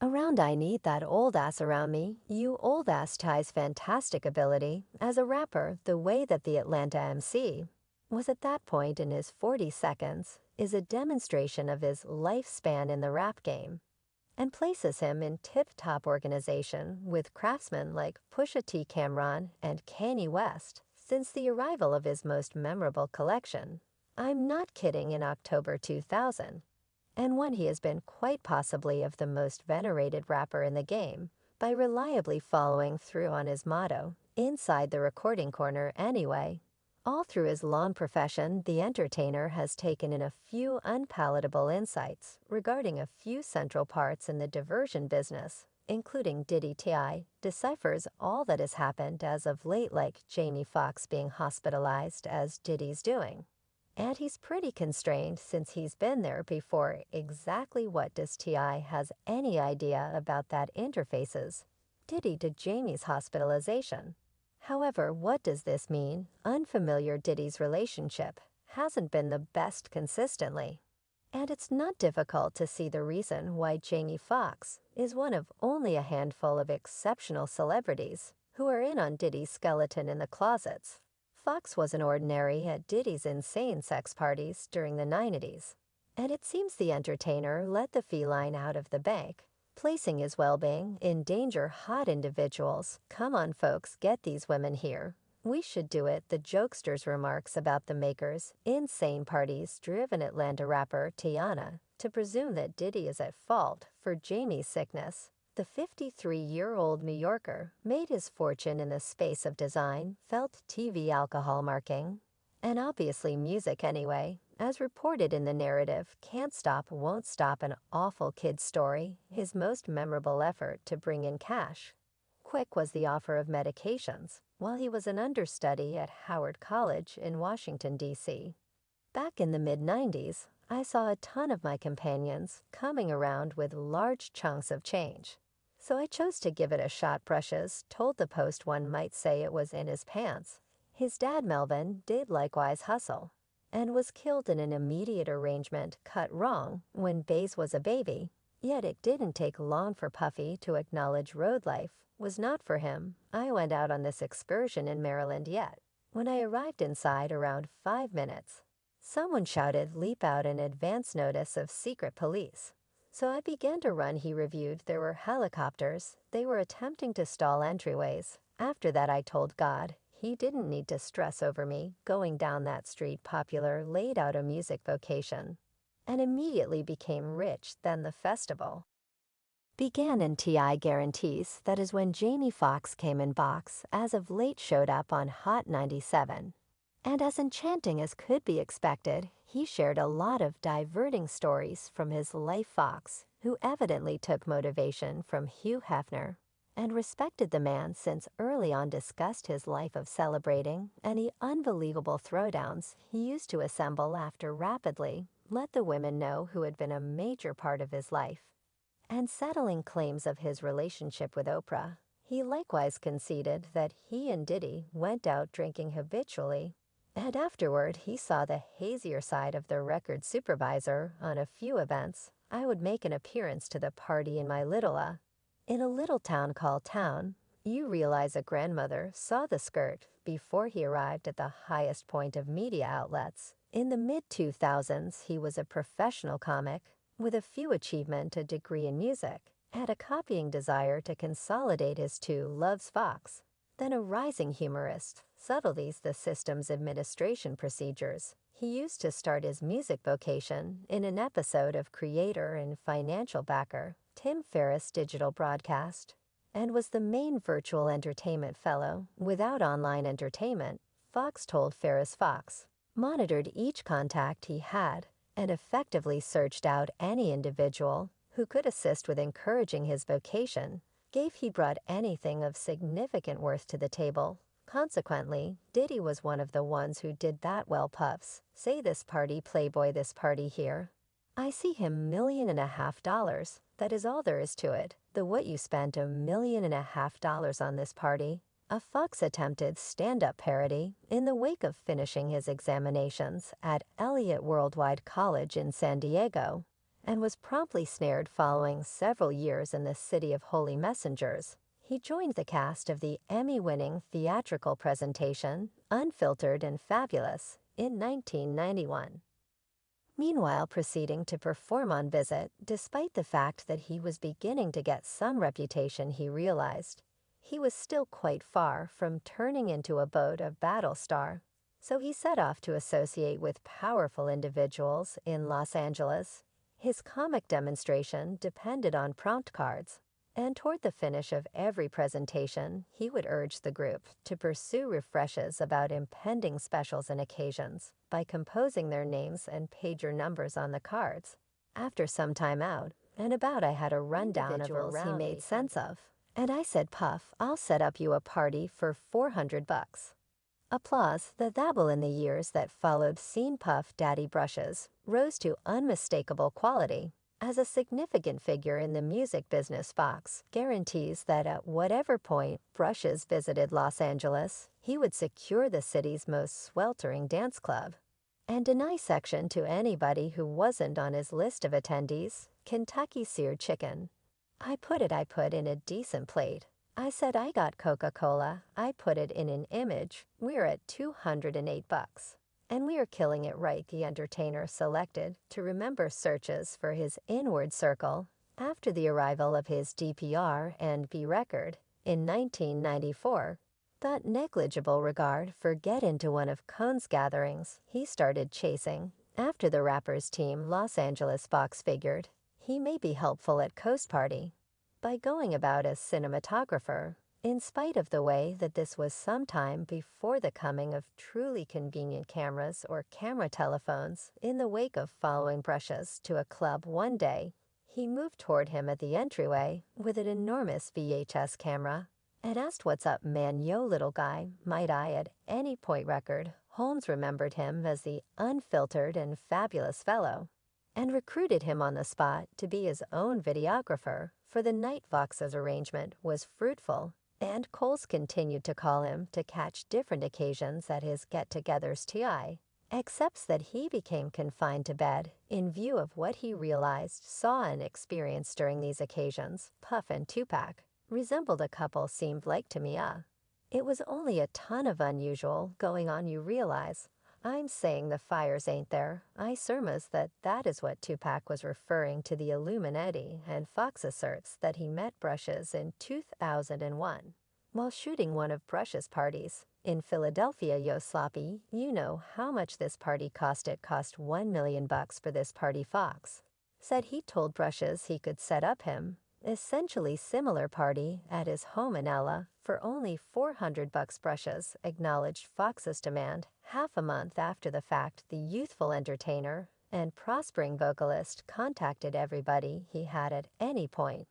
Around I need that old ass around me, you old ass Ty's fantastic ability as a rapper, the way that the Atlanta MC was at that point in his 40 seconds, is a demonstration of his lifespan in the rap game, and places him in tip-top organization with craftsmen like Pusha T. Cameron and Kanye West since the arrival of his most memorable collection. I'm not kidding, in October 2000, and one he has been quite possibly of the most venerated rapper in the game by reliably following through on his motto, inside the recording corner anyway. All through his long profession, the entertainer has taken in a few unpalatable insights regarding a few central parts in the diversion business, including Diddy deciphers all that has happened as of late, like Jamie Foxx being hospitalized as Diddy's doing. And he's pretty constrained since he's been there before. Exactly what does T.I. has any idea about that interfaces Diddy to Jamie's hospitalization? However, what does this mean? Unfamiliar Diddy's relationship hasn't been the best consistently. And it's not difficult to see the reason why Jamie Foxx is one of only a handful of exceptional celebrities who are in on Diddy's skeleton in the closets. Fox wasn't ordinary at Diddy's insane sex parties during the 90s, and it seems the entertainer let the feline out of the bank, placing his well-being in danger. Hot individuals, come on folks, get these women here. We should do it. The jokester's remarks about the Maker's insane parties driven Atlanta rapper Tiana to presume that Diddy is at fault for Jamie's sickness. The 53-year-old New Yorker made his fortune in the space of design, felt TV alcohol marking, and obviously music anyway, as reported in the narrative Can't Stop, Won't Stop, an awful kid story, his most memorable effort to bring in cash. Quick was the offer of medications while he was an understudy at Howard College in Washington, D.C. Back in the mid-90s, I saw a ton of my companions coming around with large chunks of change. So I chose to give it a shot. Brushes told the Post one might say it was in his pants. His dad, Melvin, did likewise hustle, and was killed in an immediate arrangement cut wrong when Baze was a baby. Yet it didn't take long for Puffy to acknowledge road life was not for him. I went out on this excursion in Maryland yet. When I arrived inside around 5 minutes, someone shouted, "Leap out," an advance notice of secret police. So I began to run. He reviewed. There were helicopters. They were attempting to stall entryways. After that I told God he didn't need to stress over me going down that street. Popular, laid out a music vocation, and immediately became rich. Then the festival began, and T.I. guarantees that is when Jamie Foxx came in box. As of late showed up on Hot 97. And as enchanting as could be expected, he shared a lot of diverting stories from his life. Fox, who evidently took motivation from Hugh Hefner and respected the man since early on, discussed his life of celebrating any unbelievable throwdowns he used to assemble after rapidly let the women know who had been a major part of his life, and settling claims of his relationship with Oprah. He likewise conceded that he and Diddy went out drinking habitually, and afterward he saw the hazier side of the record supervisor on a few events. I would make an appearance to the party in my in a little town called Town. You realize a grandmother saw the skirt before he arrived at the highest point of media outlets. In the mid-2000s, he was a professional comic with a few achievement, a degree in music, had a copying desire to consolidate his two loves. Fox, then a rising humorist, subtleties the system's administration procedures. He used to start his music vocation in an episode of creator and financial backer Tim Ferriss' digital broadcast, and was the main virtual entertainment fellow. Without online entertainment, Fox told Ferriss, Fox monitored each contact he had and effectively searched out any individual who could assist with encouraging his vocation, gave he brought anything of significant worth to the table. Consequently, Diddy was one of the ones who did that well. Puffs say this party Playboy, this party here. I see him $1.5 million. That is all there is to it. The what you spent $1.5 million on this party. A Fox attempted stand-up parody in the wake of finishing his examinations at Elliott Worldwide College in San Diego, and was promptly snared following several years in the city of holy messengers. He joined the cast of the Emmy-winning theatrical presentation, Unfiltered and Fabulous, in 1991. Meanwhile, proceeding to perform on Visit, despite the fact that he was beginning to get some reputation, he realized he was still quite far from turning into a boat of battle star. So he set off to associate with powerful individuals in Los Angeles. His comic demonstration depended on prompt cards, and toward the finish of every presentation, he would urge the group to pursue refreshes about impending specials and occasions by composing their names and pager numbers on the cards. After some time out and about, I had a rundown of individuals he made sense of, and I said, "Puff, I'll set up you a party for $400. Applause. The dabble in the years that followed seen Puff Daddy brushes rose to unmistakable quality. As a significant figure in the music business, Fox guarantees that at whatever point Brushes visited Los Angeles, he would secure the city's most sweltering dance club and deny section to anybody who wasn't on his list of attendees. Kentucky seared chicken. I put in a decent plate. I said I got Coca-Cola. I put it in an image. We're at $208. And we are killing it right, the entertainer selected to remember searches for his inward circle after the arrival of his DPR and B record in 1994. That negligible regard for get into one of Cohn's gatherings he started chasing after the rapper's team Los Angeles. Fox figured he may be helpful at Coast Party by going about as cinematographer. In spite of the way that this was some time before the coming of truly convenient cameras or camera telephones, in the wake of following Brushes to a club one day, he moved toward him at the entryway with an enormous VHS camera and asked, "What's up, man, yo little guy, might I at any point record?" Holmes remembered him as the unfiltered and fabulous fellow and recruited him on the spot to be his own videographer for the night. Fox's arrangement was fruitful, and Coles continued to call him to catch different occasions at his get-togethers. T.I. accepts that he became confined to bed in view of what he realized, saw, and experienced during these occasions. Puff and Tupac resembled a couple, seemed like to me. It was only a ton of unusual going on, you realize. I'm saying the fires ain't there. I surmise that that is what Tupac was referring to the Illuminati, and Fox asserts that he met Brushes in 2001 while shooting one of Brushes' parties in Philadelphia. Yo sloppy, you know how much this party cost. It cost $1 million for this party. Fox said he told Brushes he could set up him essentially similar party at his home in Ella for only $400. Brushes acknowledged Fox's demand half a month after the fact. The youthful entertainer and prospering vocalist contacted everybody he had at any point,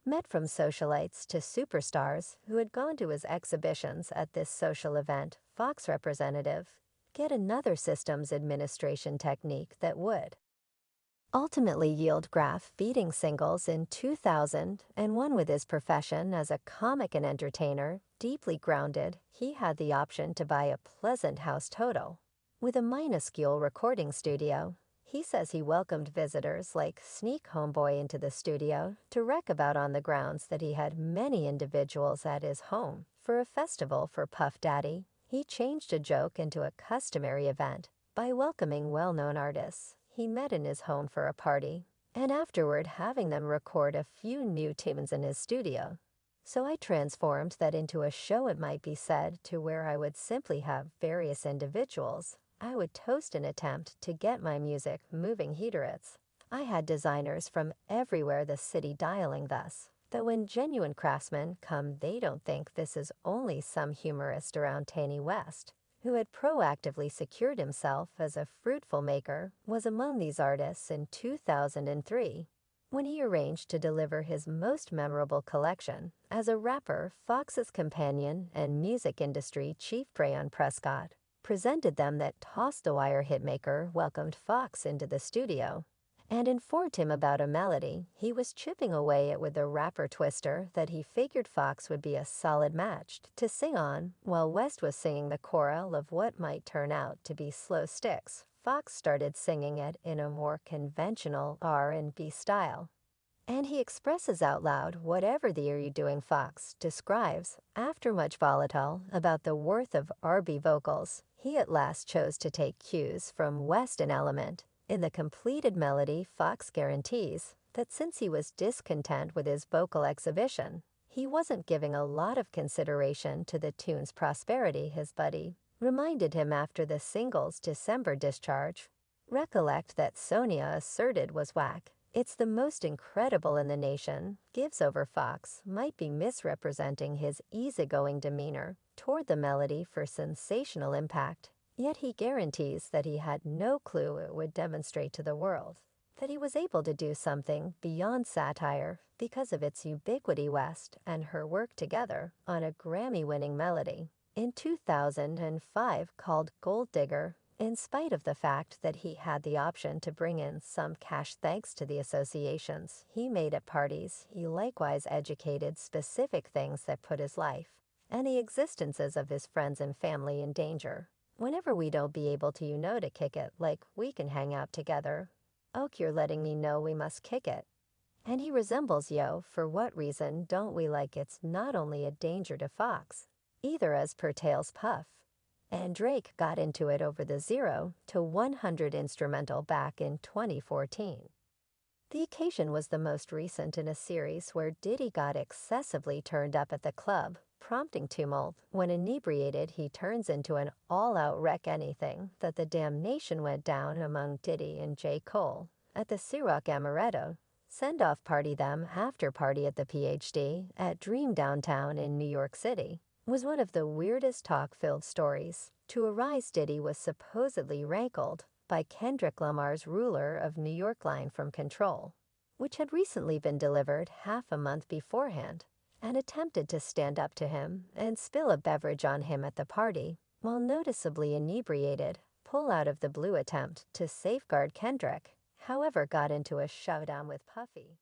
met from socialites to superstars who had gone to his exhibitions at this social event. Fox representative get another systems administration technique that would ultimately yield graph-beating singles in 2000, and one with his profession as a comic and entertainer deeply grounded. He had the option to buy a pleasant house total with a minuscule recording studio. He says he welcomed visitors like Sneak Homeboy into the studio to wreck about on the grounds that he had many individuals at his home for a festival for Puff Daddy. He changed a joke into a customary event by welcoming well-known artists he met in his home for a party, and afterward having them record a few new tunes in his studio. So I transformed that into a show, it might be said, to where I would simply have various individuals I would toast an attempt to get my music moving. Heaterits. I had designers from everywhere the city dialing thus, that when genuine craftsmen come, they don't think this is only some humorist around Tany West, who had proactively secured himself as a fruitful maker, was among these artists in 2003, when he arranged to deliver his most memorable collection. As a rapper, Fox's companion and music industry chief Brayon Prescott presented them that Toss the Wire hitmaker welcomed Fox into the studio and informed him about a melody he was chipping away at with the rapper Twister that he figured Fox would be a solid match to sing on, while West was singing the choral of what might turn out to be Slow Sticks Fox started singing it in a more conventional R&B style. And he expresses out loud whatever the "Are You Doing Fox" describes. After much volatile about the worth of R&B vocals, he at last chose to take cues from Weston Element. In the completed melody, Fox guarantees that since he was discontent with his vocal exhibition, he wasn't giving a lot of consideration to the tune's prosperity. His buddy reminded him after the single's December discharge. Recollect that Sonia asserted was whack. It's the most incredible in the nation. Gives over Fox might be misrepresenting his easygoing demeanor toward the melody for sensational impact. Yet he guarantees that he had no clue it would demonstrate to the world that he was able to do something beyond satire because of its ubiquity. West and her work together on a Grammy-winning melody in 2005 called Gold Digger. In spite of the fact that he had the option to bring in some cash thanks to the associations he made at parties, he likewise educated specific things that put his life and the existences of his friends and family in danger. Whenever we don't be able to kick it, like we can hang out together. Oak, you're letting me know we must kick it. And he resembles Yo. For what reason don't we like? It's not only a danger to Fox, either, as per Tales Puff and Drake got into it over the 0 to 100 instrumental back in 2014. The occasion was the most recent in a series where Diddy got excessively turned up at the club, prompting tumult. When inebriated, he turns into an all-out wreck. Anything that the damnation went down among Diddy and J. Cole at the Ciroc Amaretto send-off party. Them after party at the PhD at Dream downtown in New York City was one of the weirdest talk-filled stories to arise. Diddy was supposedly rankled by Kendrick Lamar's Ruler of New York line from Control, which had recently been delivered half a month beforehand, and attempted to stand up to him and spill a beverage on him at the party, while noticeably inebriated. Pull out of the blue attempt to safeguard Kendrick, however, got into a showdown with Puffy.